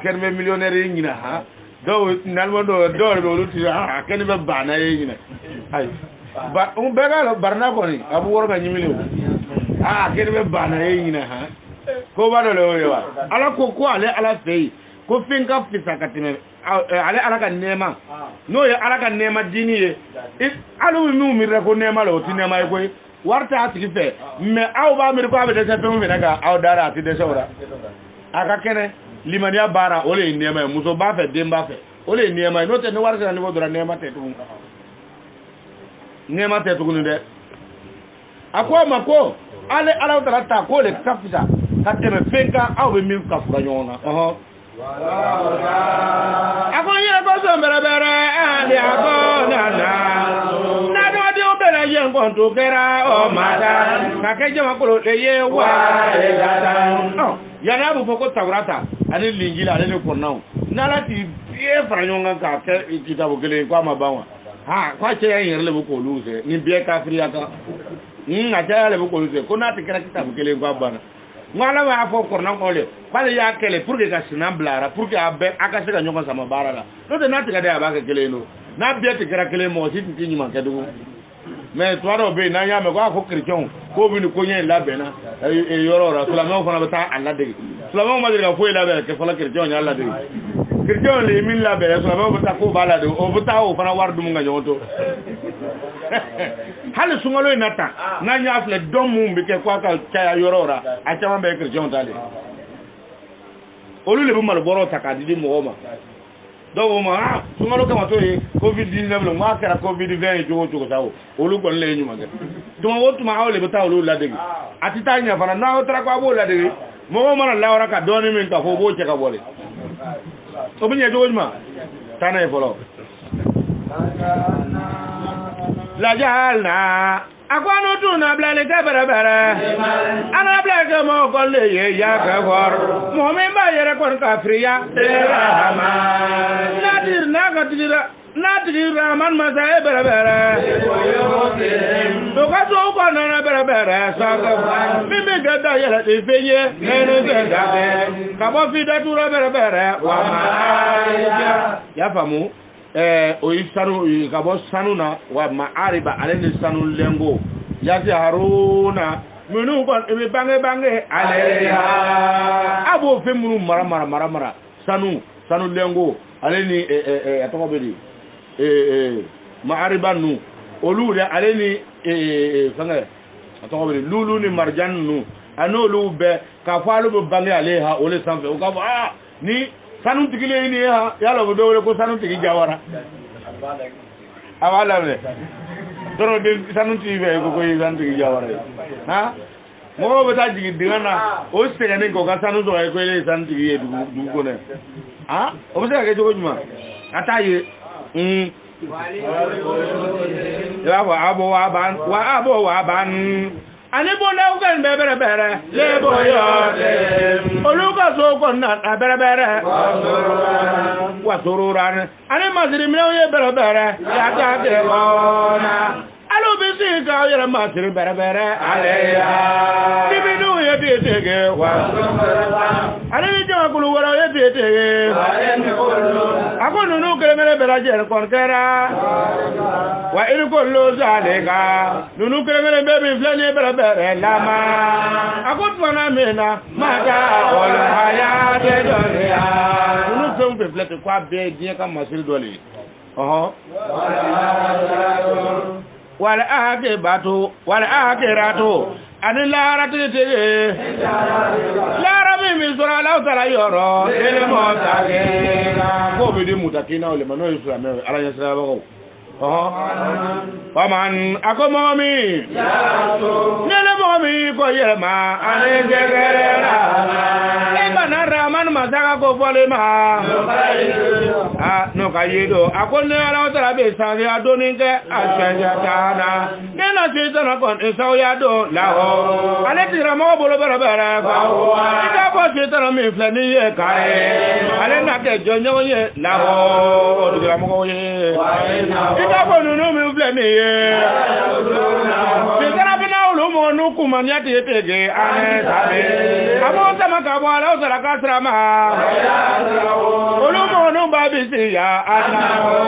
ken be millionnaire nyina do nalmo do be luti ken be bana nyina ay ba be ga barna ko ni abu wor ga nyimilo ken be bana nyina ko ba do le wa ala ko ala fe ko finka fisa katime ale ala ka nema no ye ala ka nema dini ye alu mi mi re ko nema lo ti nema ko warta atigi fe me aw ba mi ko abe de se fe mi daga aw dara ati de sewra aka kene limania bara ole nema muso ba fe demba fe ole nema no te no warta ni bodura nema te tu ni de akwa mako ale ala dara ta ko le kafisa kateme fenka aw be mi kafura nyona akoye ko so bere ali akona na do di o bere ye ngon to kera o mada ka keje makolo le ye wa e gata ya na bu foko tawrata ani lingila ani ko nawo na lati e franyonga ka ke kitabu gele kwa mabawa kwa che yin le bu ko luze ni bie ka fria ka ata le bu ko luze ko na te kera kitabu gele kwa bana ngala wa fo korna ko le bale ya kele pour que ka sinan blara pour que abe aka se ka nyoko sama barala no de na tika de aba ka kele no na bie te kera kele mo si ti nyima ka du mais toi do be na ya me ko christian ko bi ni ko nyen la be na e yoro ra sala mo fona bata alla de sala mo ma de ka fo la be ke fala christian nya alla de christian le min la be sala mo bata ko bala de o bata o fana war du nga nyoto hali sungalo inata na nya fle domu mbike kwa ka cha yorora acha mambe christian tale olu le bu mal boro takadi mo ma do ma sungalo kama to e covid 19 lo ma kara covid 20 jogo sawo olu gon le nyuma ga duma wotu ma awle bata olu la degi atita nya fana na o tra kwa bo la degi mo ma na lawra ka doni min ka fo bo che ka bole o binya jogo ma tana e folo la jalna akwano tuna blale ka bere ana blale mo ko le ye ya ka war mo me ba yere ko ka friya rahama nadir na ga dira nadir rahman ma sa bere to ka so ko na bere sa ka mi me ga da yere de feye ne ga ka bo fi da tura bere wa ma ya famu oyi sanu kabo sanu na wa maariba ale ni sanu lengo yati haruna minu ko e bange ale ya abo fe munu mara sanu lengo ale ni atoko bedi maariba nu olu de ale ni fanga atoko be lulu ni marjan nu anolu be ka falu be bangi ale ha ole sanfe o ka ni sanu tigile ni ha yalo bo dole ko sanu tigi jawara awala le doro de sanu tigi be ko sanu tigi jawara ha mo be ta jigi dingana o sega ne ko ka sanu so ko ile sanu tigi du ko ne ha o be sega ke jogo juma ataye ya wa ban ani bona ugan bere le boyo oluka so ko na bere wa sururan ani masiri mi ye bere ya ta de ona alo bisi ka yere masiri bere aleya dibinu ye tege wa ani jo kulu wala ye tege ako nunu kele bere je kon kera wa in kullu zalika nunu kele be flani bere lama ako twana mena mata ol hayat dunya nunu so be flati kwa be bien ka masiri dole wal akhiratu anila ratete la rabbi min sura la tara yoro ele motake ko be de mutakina ole mano yusura me ala yasra bago Paman ako momi nele momi ko yema ane gegerera ibana raman masaka ko folema no kayido ako ne ala tara be sanni adoninke asanja tana nena sitana kon isawya do laho ale tira mo bolo bara ko ita ko sitana mi flani ye kare ale na ke jonyo ye laho o dira mo ko ye Ika nunu mi flemi ye. Sitana bina ulu mo nuku manyati yetege ane sabe. Amo sama kabo ala usara kasrama. Ulu mo nu babisi ya ana.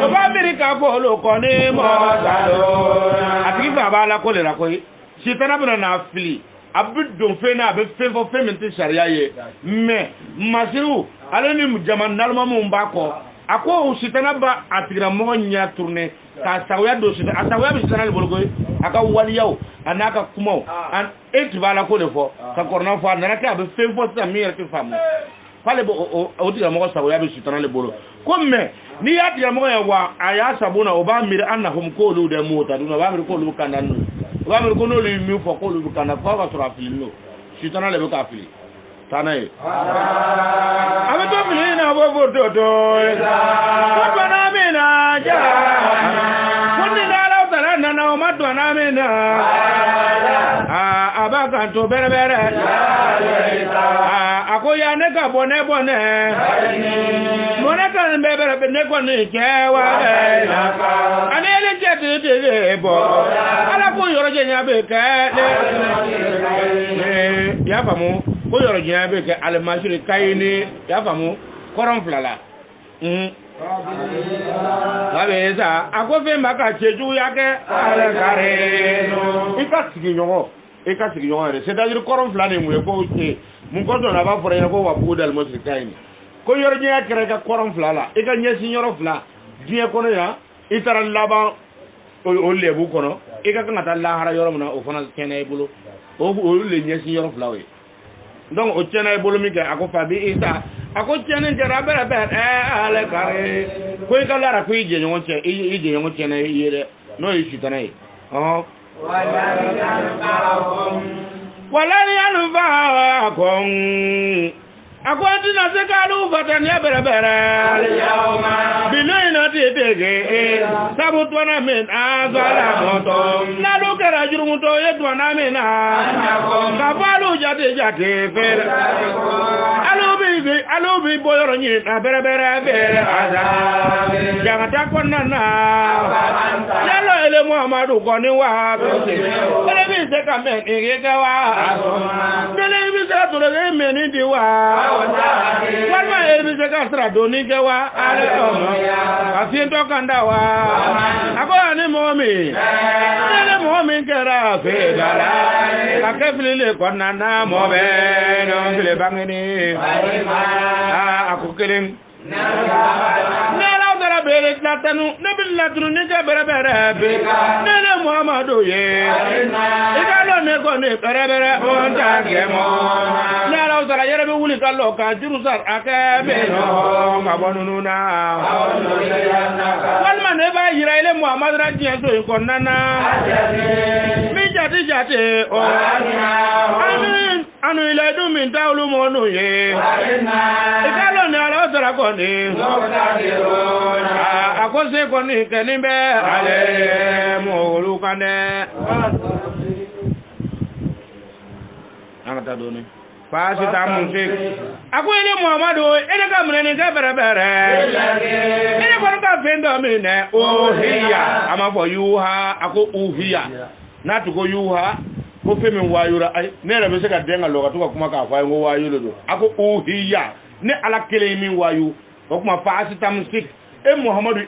Babiri kabo ulu koni mo salo. Atiki baba ala kole la koi. Sitana bina na fili. Abu don fena abu fenfo feminti sharia ye. Me masiru ale ni jaman nalma mu mbako. Ako sitana ba atigra mo nya tourner ka sawya do sitana asawya bi sitana le bolgoy aka waliyaw anaka kumo an etibala ko le fo ka korna fo na ka be fem fo sa mi rete famu fale bo o tigra mo sawya bi sitana le bolo comme ni ya tigra mo ya wa aya sabuna o ba mir annahum ko lu de mota do ba mir ko lu kanan ba mir ko no lu mi fo ko lu kanan fa ba sura filino sitana le be ka fili Tanae. Ame to fili na bo do. Ko na me na ja. Kundi na la tara na o ma to na me na. Abaka to bere. Akoya ne ka bone. Mona ka bere ne ko ni kewa. Anele jete bo. Ala ko yoro je nya be ke. Ya famu. Ko yoro je be ke almashiri kayini ya famu koron flala Babe sa akofe maka cheju yake ale kare no ika sigi nyongo re c'est-à-dire koron flala mu ko ke mun ko do na ba fore ko wa ko dal mosri kayini ko yoro je akere ka koron flala ika nyesi nyoro fla die kono ya itara laba o lebu kono ika kan ta la hara yoro muna o fana kenay bulo o le nyesi nyoro fla we donc o tiena bolo mi ga ako fabi isa ako tiena jara bere ale kare ko ka lara ko ije nyon che ije nyon tiena yere no yi sitana yi wala yanfa'akum ako dina se kalu fatani bere al-yawma bilayna tege sabu twana men azala moto nalu kara jurumu to yetwana mena kafalu jate fer alubi boyoro nyi na bere azabe jangata konnana yalo ele Muhammadu koni wa ele bi se kamen egewa ele bi se to le meni diwa walma elbi se kasra doni kewa ale omo afiento kandawa ako ani momi kera fe dala akefili le konana mobe no fili bangini akukelen nela dara bere latanu ne bi latunu ni ka berebere ne ne Muhammadu ye ika lo ne ko ne berebere on ta gemo ne ala usara yere be wuli kallo ka jirusar aka be no ma bonunu na walma ne ba yira ile Muhammadu rajiya so ko nana mi jati o amin anu ile du min tawlu monu ye ika lo ne ala usara ko ni akose ko ni kenimbe ale mo lukane angata doni pasi ta musik ako ile Muhammadu ene ka mrene ka berebere ene ko ka fendo mine ohiya ama fo yuha ako uhiya na to go yuha ko fe min wayura ay ne la be se ka denga lo ka to kuma ka fa ngo wayulo do ako uhiya ne ala kele min wayu ko kuma pasi ta musik e Muhammadu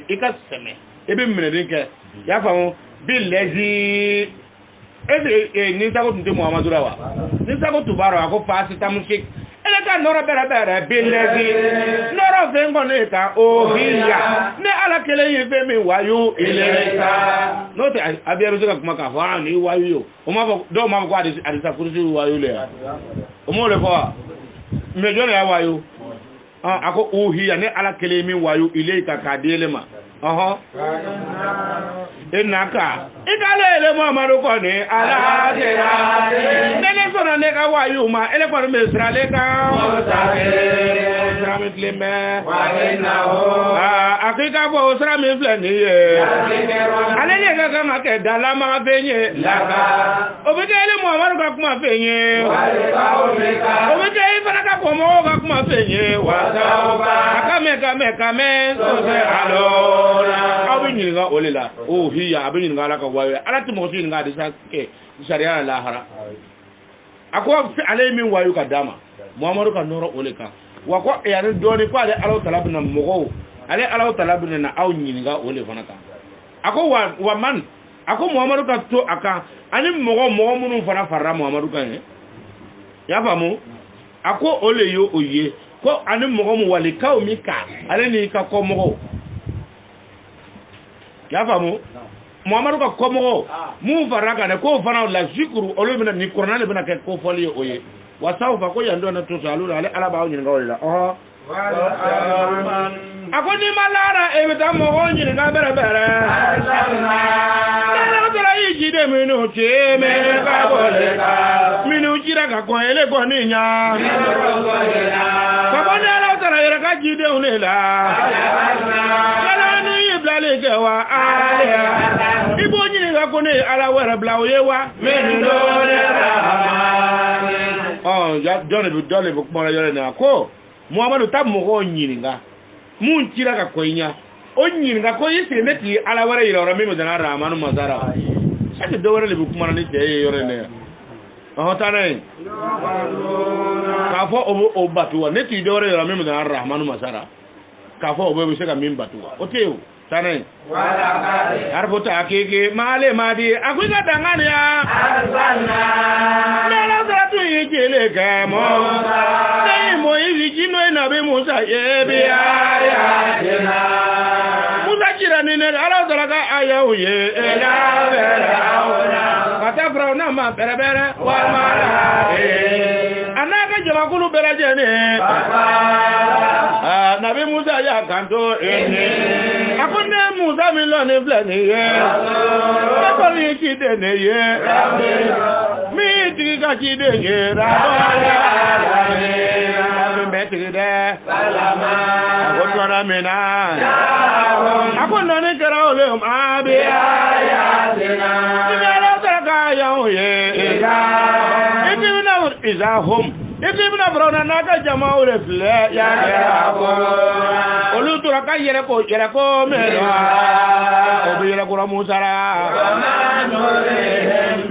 ikaseme ebe mmenedin ke ya famu billazi ebe ni sago tunte Muhammadu rawa ni sago tubaro ako fasi tamusik ele ka noro bere billazi noro vengo ne ka ohiya ne ala kele yife mi wayu ileka no te abia be ka kuma ka fa ni wayu yo o ma do ma ko adisa kursi wayu le o mo le ko me jona ya wayu ako uhiya ne ala kele min wayu ileka ka delema enaka ikalele Muhammadu ko ni ala tera nene sona ne ka wayu ma ele ko me Israel ka Israel kleme wa innahu akika bo Israel fleni ye ale le ka ma ke dala ma benye laka obekele Muhammadu ka kuma benye obekele fana ka ko mo ka kuma benye wa kame so se alo abin ga olela o hiya abin ga la ka wayo alati mo sin ga disa ke sharia la hara akwa fi alaimin wayo ka dama Muhammadu ka noro oleka wa ko ya ni doni ko ale alaw talabna mogo ale alaw talabna na aw nyin ga ole fanaka ako wa man ako Muhammadu ka to aka ani mogo munu fara farra Muhammadu ka ya famu ako ole yo oye ko ani mogo mu wali ka o mi ka ale ni ka ko mogo ya famu Muhammadu ka ko mogo mu faraka ne ko fana la zikru olo mina ni Qur'an le bina ke ko foli oye wasawfa ko yando na to salu ale ala ba onyin ngawla ako ni malara e bita mogo nyin ga bere ala tara yiji de minu che me ka boleka minu jira ka ko ele ko ni nya ko ne ala tara yere ka jide ulela le ke wa ale ibo nyi ga ko ne ala wera blawo ye wa men do le rahman ja dole bu mo la yore na ko Muhammadu tam mo ko nyi nga mun tira ka ko nya o nyi nga ko yise meti ala wera yoro me mo dana rahman mazara sai do wera le bu kuma ni je yore ne tane ka fo o batuwa ne ti do wera yoro me mo dana rahman mazara ka fo o be se ka min batuwa o teo tane arbuta akeke male madi akuika dangane ya arsalna nela zatu yijele kemo nei mo yijino ina be Musa yebi ayatina Musa jirani ne ala zalaka ayauye ela berauna kata brauna ma berebere wa mala anaka jamakulu berajene nabi Musa ya kanto akonde Musa mi lo ni flani ye ko ni ti de ne ye mi ti ka ti de ye ra be ti de salama ko tona mena akonde ni kera ole abi ayatina ni ala ka ya o ye izahum ibna brona naka jamaa ule fle ya hapo olutura ka yere ko mero obiyere ko Musa ra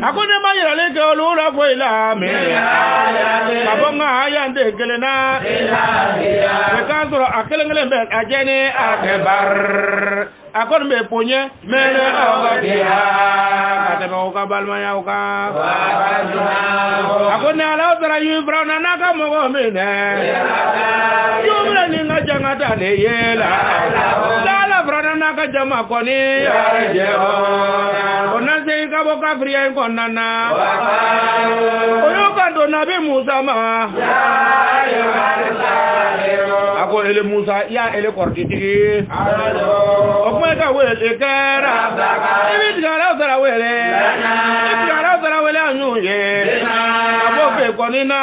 akone ma yere le ke olura fo ila me kabonga aya nde kelena e ka soro akelengele be ajene akbar akon be ponye mele ogadia katemo ka balma ya ka akone ala tara yu brona naka mogo mene yumre ni ngajanga tane yela la na ka jama ko ni ona se ka bo ka friya ko nana o yo ka do nabi Musa ma ako ele Musa ya ele korti tigi o ko ka wele kara ibi digara sara wele anu ye abo fe ko ni na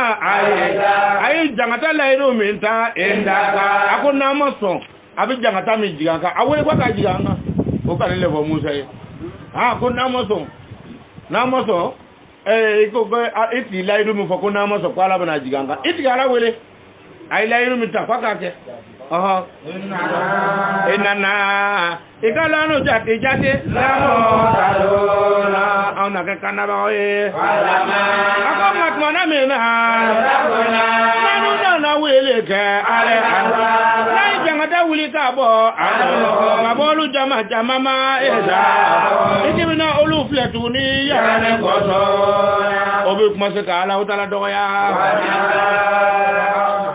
ai jangata la iru mi ta endaka ako na mo so abi jangata mi jiganga awe kwa ka jiganga o ka le bo Musa ye ko na mo so ko go iti la iru mi fo ko na mo so kwa la bana jiganga iti gara wele ai la iru mi ta kwa ka ke inana ikala no jate lamo dalona ona ke kanaba oye ako matmana mena na wele ke ale na jangata wuli ka bo mabolu jama ma eza ikibina olu fletuni ya ne koso obi kuma se ka ala utala doya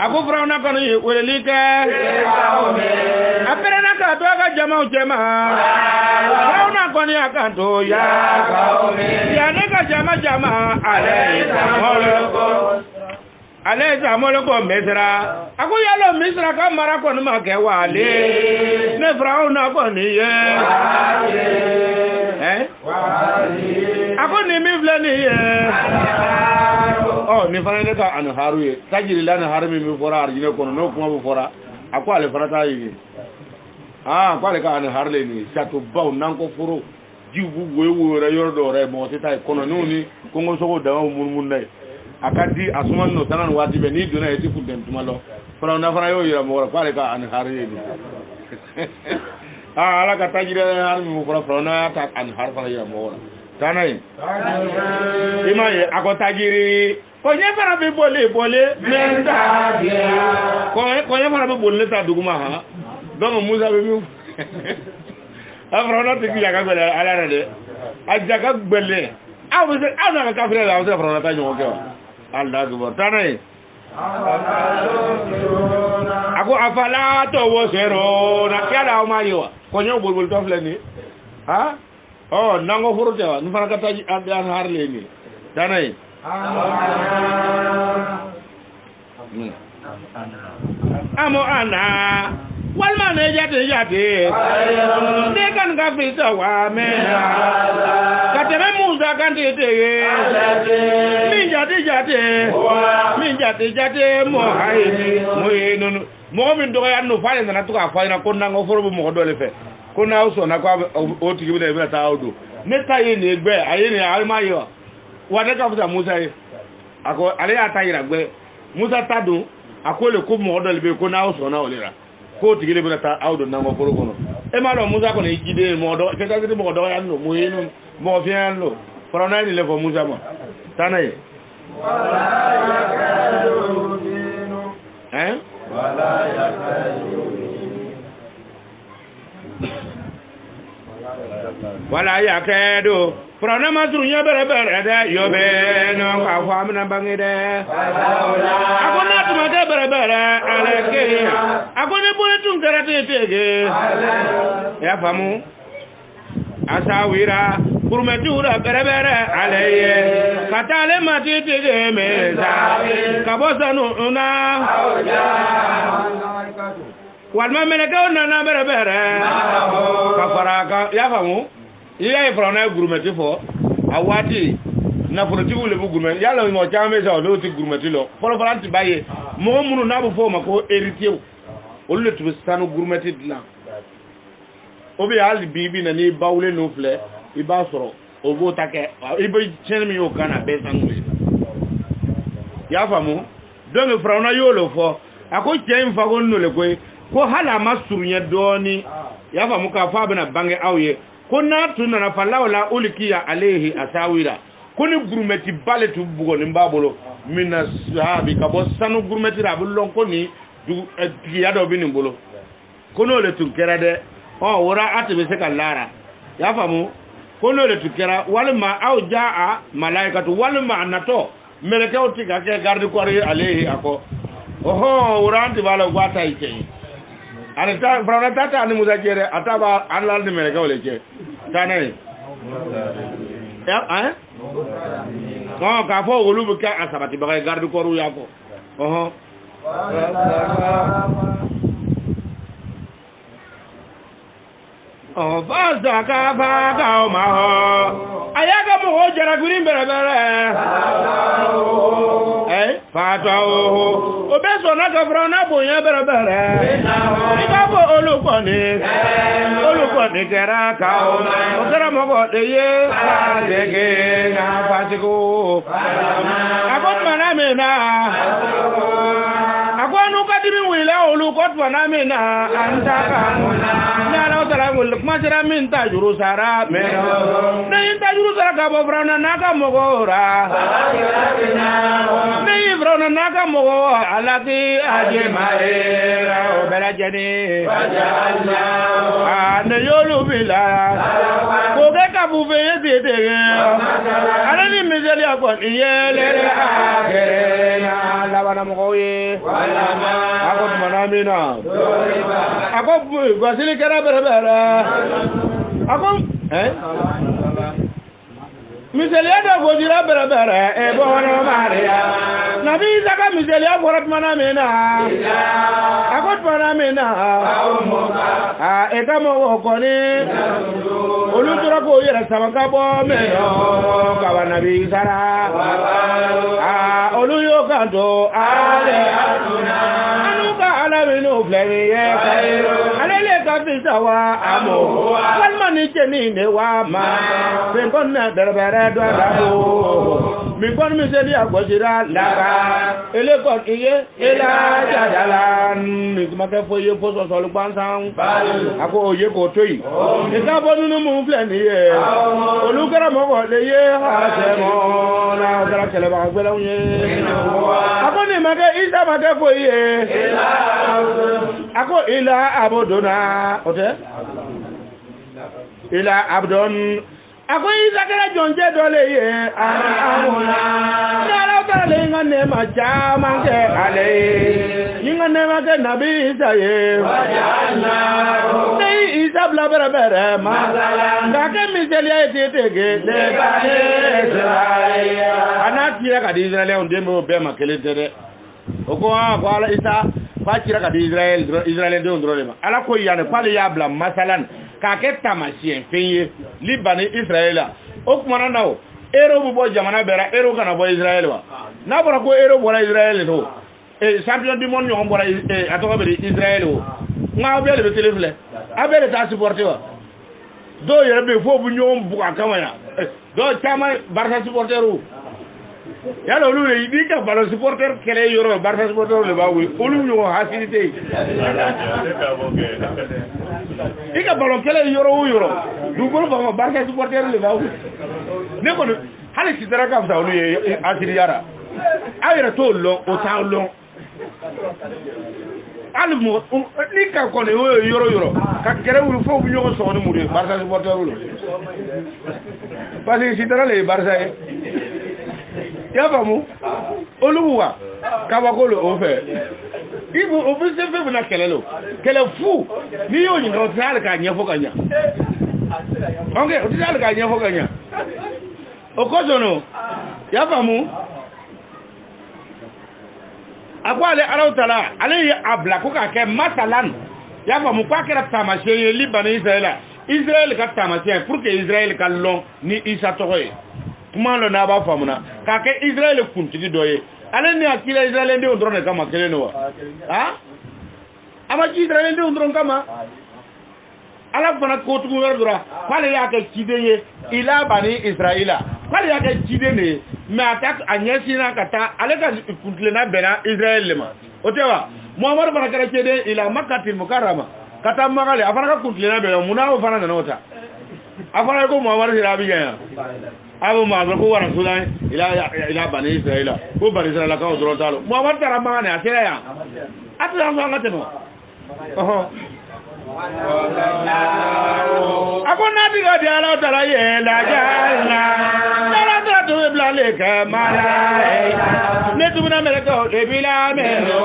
ako frauna kono wele like apere na ka doga jama frauna kono ya kanto ya ne ka jama ale zamoloko mesra ako yalo misra ka mara kono ma ke wale ne frauna kono ye ako ni mi vleni ye ni fana ne ka an haru ye tajiri la na haru mi fora arjine kono no kuma bu fora ako ale farata yi ko ale ka an harle ni chato baw nan ko foro jibu wewo re yordo re mo tita kono ni ko ngo sogo da mun nay akadi asuman no tanan wati be ni duna eti fudden tumalo fara na fara yo yira mo ko ale ka an haru ye ni ala ka tajiri har mi fora na ta an har fara ya mo tanai imaye ako tajiri ko nye fara be bole menta dia ko nye fara be bole ta duguma ha donc Musa be mi afrona te ki jaga bele ala de ajaga bele aw na ka fere la afrona ta nyo ko Allah du tanai ako afala to wo sero na kala o mayo ko nyo bol to fle ni nango furu tewa nu fana kata an harle ni tanai amo ana walma ne jate de kan ga fita wa mena kateme Musa kan tete min jate mo hayni mo yenu mo min do ya no fale na tuka fa na ko nango furu mo dole fe ko na so na kwa o tigi bi na ta odo ne ta yi ni egbe aye ni almayo wa de ka futa Musa yi ako ale atayira gbe Musa tadun akole ko mo odo le ko na so na olera ko tigi le bi na ta odo na mo foro kono e ma lo Musa ko ne jide mo do ke ta ti mo do ya no mo yinu mo fi an lo foro na ni le fo Musa mo tanai wala yakadu wala yakedo prana mazrunya bere de yobe no ka famna bangide akona tuma de bere aleke akona bole tun karate tege ya famu asawira kurmetura bere aleye katale matite de meza kabosanu una walma meleka na bere kafaraka ya famu iya ifrana gurumeti fo awati na furoti wule bu gurumeti yalla mo chame so do ti gurumeti lo folo faranti baye mo munu na bu fo mako héritier o le tu stanu gurumeti dlan obi al bibi na ni bawle no fle iba soro obo take ibe chenmi yo kana be sanu ya famu do me frana yo lo fo ako chen fa go no le ko hala masurunya doni ya famu ka fa bana bange awye kuna tunana falawla ulikiya alayhi asawira kuni gurumeti baletu bugo ni mbabolo mina sahabi kabo sanu gurumeti rabulon koni du yado bini bolo kono le tunkera de wora atebe se kallara ya famu kono le tunkera walma au jaa malaikatu walma anato meleke otika ke garde ko alayhi ako wora anti bala gwata ite ani ta Firawuna tata ani Musa cɛ dɛ a ta b'a Allah ni mɛlɛkɛw le cɛ taa n'a ye k'a fɔ olu bɛ kɛ a sabatibaga ye garde corps y'a fɔ fasaka fakaw ma hɔ a y'a ka mɔgɔw jarakurin bɛrɛbɛrɛ fatɔ o bɛ sɔnna ka Firawuna bonya bɛrɛbɛrɛ i k'a fɔ olu kɔni kɛra kaw o kɛra mɔgɔ de ye faseke nka fasiko a ko tumana min na a ko n'u ka dimi wulila olu ko tumana min na an ta ka ni Ala taala wuli kuma sera min ta juru sara mɛ ne yi ta juru sara ka bɔ Firawuna n'a ka mɔgɔw ra ne yi Firawuna n'a ka mɔgɔw Alaki ajema era o bɛɛ lajɛlen ne y'olu bila k'o kɛ kabufe ye ten ale ni miseliya kɔni yɛlɛrɛ a kɛrɛ na labana mɔgɔw ye a ko tumana min na a ko gosili kɛra bɛrɛbɛrɛ a ko miseliya dɔ gosira bɛrɛbɛrɛ bɔnɔ Mariya Nabi Isa ka miseliya fɔra tumana min na a ko tumana min na e ka mɔgɔw kɔni olu tora k'o yɛrɛ sama ka bɔ mɛnɔ kaba Nabi Isa la olu y'o kanto ale anu ka Ala minnu filɛ nin ye ale le ka fisa wa amo walima ni cɛni de wa ma fɛn kɔni na bɛrɛbɛrɛ dɔ la ko min kɔni miseliya gosira laga ele kɔni ye ela jadala ni kuma kɛ foyi ye fo sɔsɔli gbansan a ko o ye k'o to yen i ka bɔ ninnu mun filɛ nin ye olu kɛra mɔgɔ de ye hasɛmɔ na o kɛra kɛlɛbaga gbɛlɛnw ye a ko nin ma kɛ Isa ma kɛ foyi ye a ko ila abuduna o tɛ ila abudun a ko Isa kɛra jɔnjɛ dɔ le ye amuna ni Ala taara le ka nɛɛma caman kɛ ale ye n ka nɛɛma kɛ Nabi Isa ye ne ye Isa bila bɛrɛbɛrɛ ma nka kɛ miseliya ye ten a n'a cira ka di Israɛlɛnw den bɛ o bɛɛ ma kelen tɛ dɛ o ko ko Ala Isa k'a cira ka di Israɛlɛndenw dɔrɔn de ma Ala ko yanni k'ale y'a bila masalan k'a kɛ taamasiyɛn fɛn ye Libani Israɛl o kumana na o ero bɛ bɔ jamana bɛɛ la ero kana bɔ Israɛl wa n'a fɔra ko ero bɔra Israɛl o champion du monde ɲɔgɔn bɔra a tɔgɔ bɛ di Israɛl o nka aw bɛɛ de bɛ tele filɛ aw bɛɛ de t'a supporter wa dɔw yɛrɛ bɛ yen f'o bɛ ɲɔgɔn bugɔ a kama yan dɔw caman Barça supporteriw yala olu ye n'i ka ballon supporter kɛlɛ yɔrɔ Barça supporteriw de b'a wuli olu ɲɔgɔn hasidi tɛ yen i ka ballon kɛlɛ yɔrɔ o yɔrɔ dugukolo fan o fan Barça supporteriw de b'a wuli ne kɔni hali Sitara ka fisa olu ye hasidiyara aw yɛrɛ t'o lɔn o t'aw lɔn hali mɔgɔ ni ka kɔni o ye yɔrɔ yɔrɔ ka kɛlɛ wuli f'o bɛ ɲɔgɔn sɔgɔ ni muru ye Barça supporteriw de parce que Sitara le ye Barça ye i y'a faamu olu wa kabako le o fɛ i b'o o bɛ se fɛn fɛn na kɛlɛ lo kɛlɛ fu n'i y'o ɲininka o tɛ hali k'a ɲɛfɔ ka ɲa ok o tɛ hali k'a ɲɛfɔ ka ɲa o kosɔn no i y'a faamu a ko ale Ala taala ale ye a bila ko k'a kɛ masalan i y'a faamu k'a kɛra taamasiyɛn ye Libani Israɛl ka taamasiyɛn pour que Israɛl ka lɔn ni Isa tɔgɔ ye kuma lɔ n'a b'a faamuna k'a kɛ Israɛl kuntigi dɔ ye ale ni a cila Israɛlɛndenw dɔrɔn de kama kelen don wa a ma ci Israɛlɛndenw dɔrɔn kama Ala fana kotugu wɛrɛ dɔrɔn k'ale y'a kɛ ciden ye ila bani Israɛla k'ale y'a kɛ ciden de ye mais a ɲɛsinna ka taa ale ka kuntilenna bɛnna Israɛl le ma o tɛ wa Muhamadu fana kɛra ciden ila Makkatil Mukarrama ka taa Makka le a fana ka kuntilenna bɛnna munna o fana nana o ta a fana ye ko Muhamadu sera Abijan yan Abu Maazan ko wara sulan ila bani Israɛla ko bani Israɛla kaw dɔrɔn t'a lo Muhamadu taara Makka ne a sera yan a tɛ yan sɔn an ka tɛmɛ a ko n'a ti ka di Ala taala ye la jala Ala taala to bɛ bila ale ka malaika ne tumina meleka e bila meno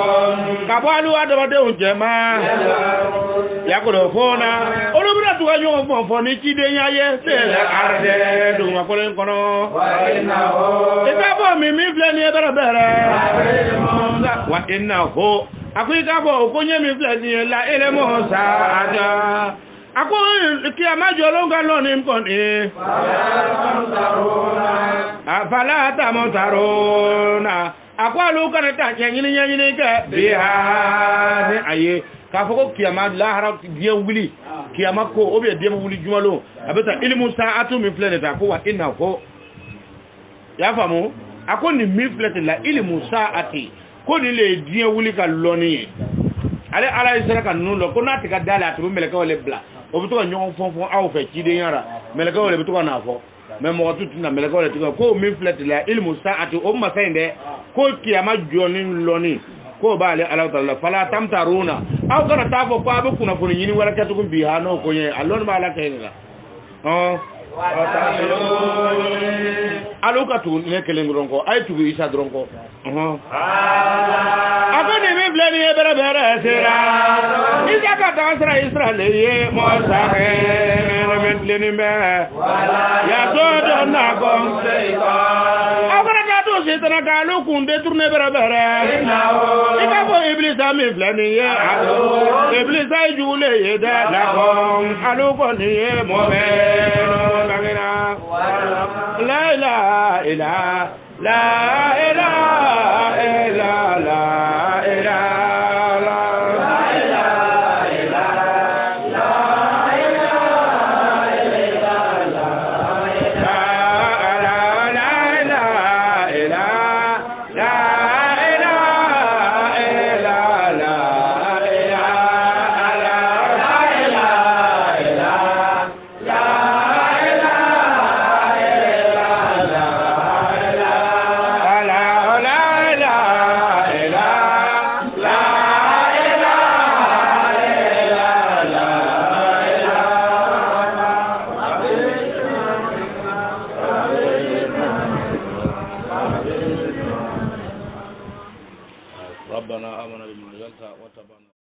ka bwalu ado de unjema yakoro fona olubira tuwa nyo fon ni chide nyaye se arde du makole kono ikabo mi fleni e bere wa innahu akuika bo okonye mi fleni la ele mo saada ako ki amajo longa loni mkoni afala tamontarona akwa luka na ta nyini ka biha ne aye ka foko ki amad la haram dia wuli ki amako obe dia wuli jumalo abeta ilmu sa'atu mi flene ta ko wa inna ko ya famu ako ni mi flete la ilmu sa'ati ko ni le dia wuli ka loni ale ala isra kan nulo ko na tika dala to meleka wala bla obuto ka nyon fonfon aw fe ci de yara meleka wala buto ka na fo mais mo tutu na meleka wala tika ko mi flete la ilmu sa'ati o ma sayde ko kiyama joni loni ko ba ale ala taala fala tamtaruna aw kana ta fo pa be kuna fo nyini wala katu bi ha no ko nye alon ba la kenga alo ka tu ne kelen ronko ay tu isa dronko abene mi bleni e bere sera isa ka ta sera israel ye mo sa ne men bleni me ya to do na ko agora ka to se tana ka lo kunde tourner bere ika bo iblis ami bleni ye alo iblis ay jule ye da la ko alo ko ni ye mo be la ilaha illa la ilaha illa la ربنا آمنا بما أنزلت وتبعنا